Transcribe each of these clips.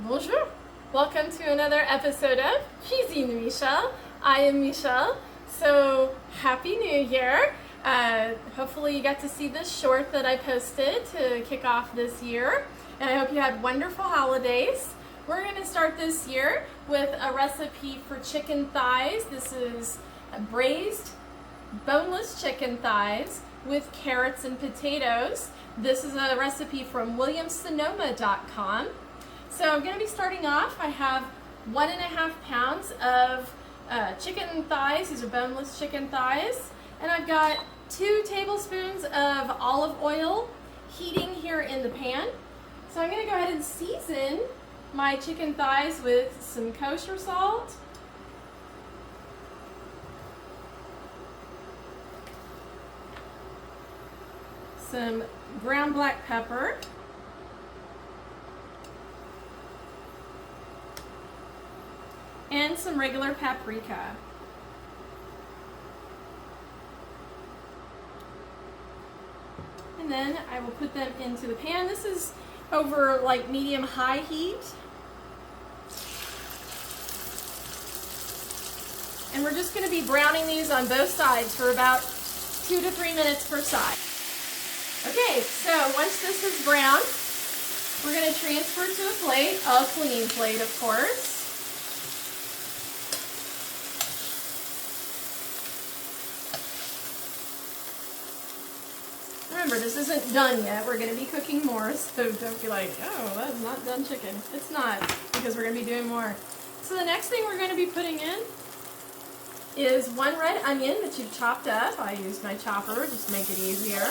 Bonjour! Welcome to another episode of Cuisine Michelle. I am Michelle, so Happy New Year! Hopefully you got to see this short that I posted to kick off this year, and I hope you had wonderful holidays. We're going to start this year with a recipe for chicken thighs. This is braised boneless chicken thighs with carrots and potatoes. This is a recipe from williamsonoma.com. So I'm going to be starting off. I have 1.5 pounds of chicken thighs. These are boneless chicken thighs. And I've got 2 tablespoons of olive oil heating here in the pan. So I'm going to go ahead and season my chicken thighs with some kosher salt, some ground black pepper, and some regular paprika. And then I will put them into the pan. This is over like medium-high heat. And we're just going to be browning these on both sides for about 2 to 3 minutes per side. Okay, so once this is brown, we're going to transfer to a plate, a clean plate of course. Remember, this isn't done yet. We're going to be cooking more, so don't be like, oh, that's not done chicken. It's not, because we're going to be doing more. So the next thing we're going to be putting in is 1 red onion that you've chopped up. I used my chopper just to make it easier.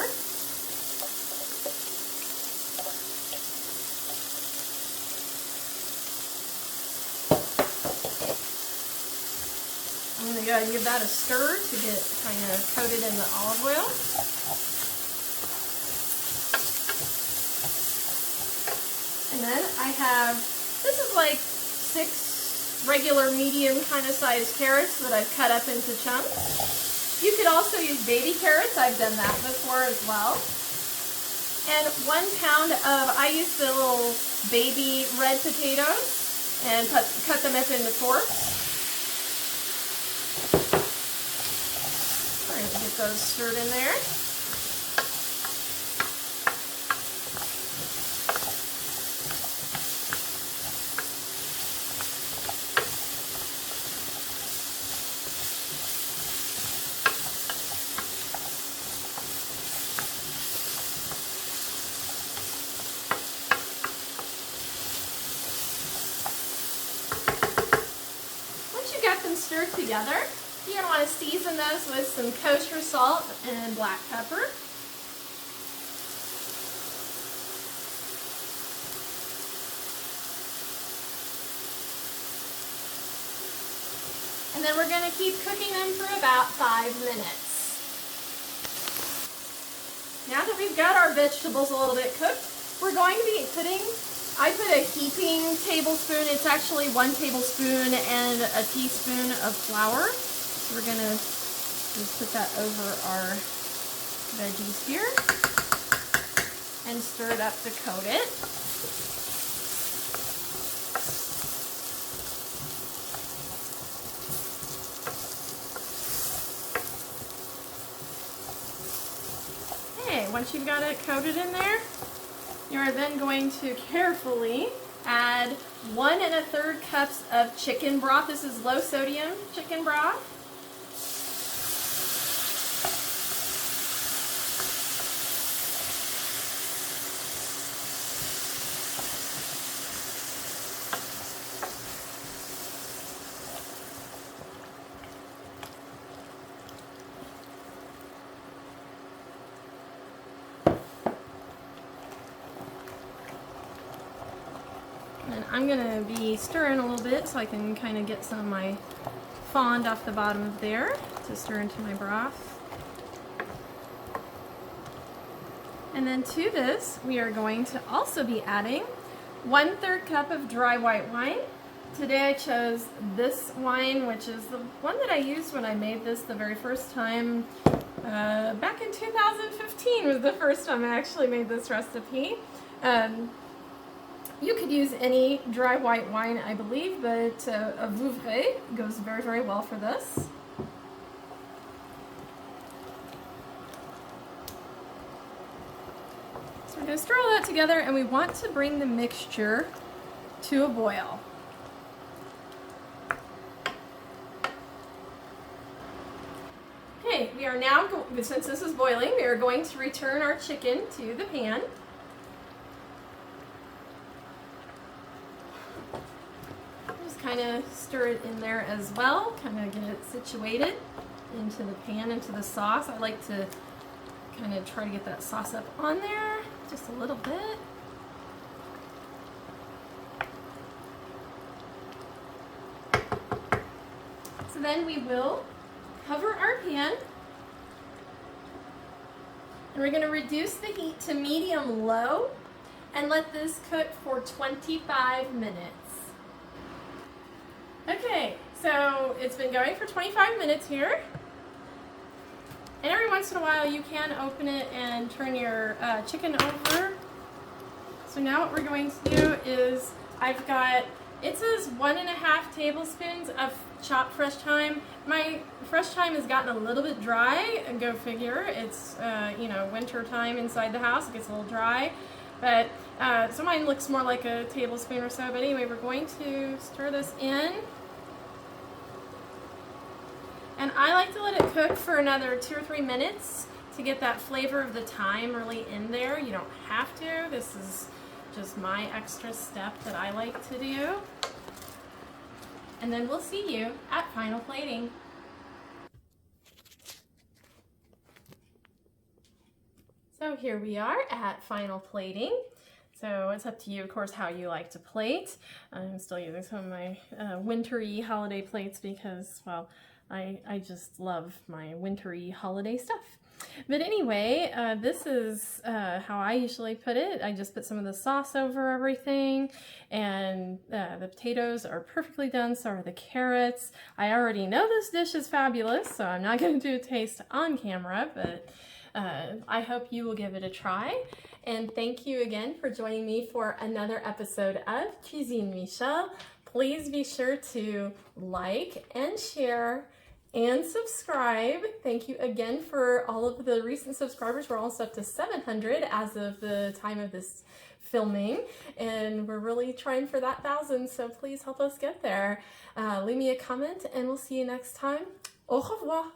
I'm going to go ahead and give that a stir to get kind of coated in the olive oil. And then I have, this is like 6 regular medium kind of sized carrots that I've cut up into chunks. You could also use baby carrots. I've done that before as well. And 1 pound of, I use the little baby red potatoes and cut them up into forks. We're going to get those stirred in there. Stirred together. You're going to want to season those with some kosher salt and black pepper. And then we're going to keep cooking them for about 5 minutes. Now that we've got our vegetables a little bit cooked, we're going to be putting, I put a heaping tablespoon. It's actually 1 tablespoon and a teaspoon of flour. So we're going to just put that over our veggies here and stir it up to coat it. Okay, once you've got it coated in there, you are then going to carefully add 1 1/3 cups of chicken broth. This is low sodium chicken broth. And I'm going to be stirring a little bit so I can kind of get some of my fond off the bottom of there to stir into my broth. And then to this, we are going to also be adding 1/3 cup of dry white wine. Today I chose this wine, which is the one that I used when I made this the very first time. Back in 2015 was the first time I actually made this recipe. You could use any dry white wine, I believe, but a Vouvray goes very, very well for this. So we're going to stir all that together, and we want to bring the mixture to a boil. Okay, we are now, since this is boiling, we are going to return our chicken to the pan. Just kind of stir it in there as well, kind of get it situated into the pan, into the sauce. I like to kind of try to get that sauce up on there just a little bit. So then we will cover our pan, and we're going to reduce the heat to medium-low and let this cook for 25 minutes. Okay, so it's been going for 25 minutes here, and every once in a while you can open it and turn your chicken over. So now what we're going to do is, I've got, it says 1.5 tablespoons of chopped fresh thyme. My fresh thyme has gotten a little bit dry, and go figure. It's you know, winter time inside the house, it gets a little dry, but so mine looks more like a tablespoon or so. But anyway, we're going to stir this in, and I like to let it cook for another 2 or 3 minutes to get that flavor of the thyme really in there. You don't have to. This is just my extra step that I like to do. And then we'll see you at final plating. So here we are at final plating. So it's up to you, of course, how you like to plate. I'm still using some of my wintry holiday plates because, well, I just love my wintry holiday stuff. But anyway, this is how I usually put it. I just put some of the sauce over everything, and the potatoes are perfectly done, so are the carrots. I already know this dish is fabulous, so I'm not going to do a taste on camera, but I hope you will give it a try. And thank you again for joining me for another episode of Cuisine Michel. Please be sure to like and share and subscribe. Thank you again for all of the recent subscribers. We're almost up to 700 as of the time of this filming, and we're really trying for that 1,000, so please help us get there. Leave me a comment, and we'll see you next time. Au revoir.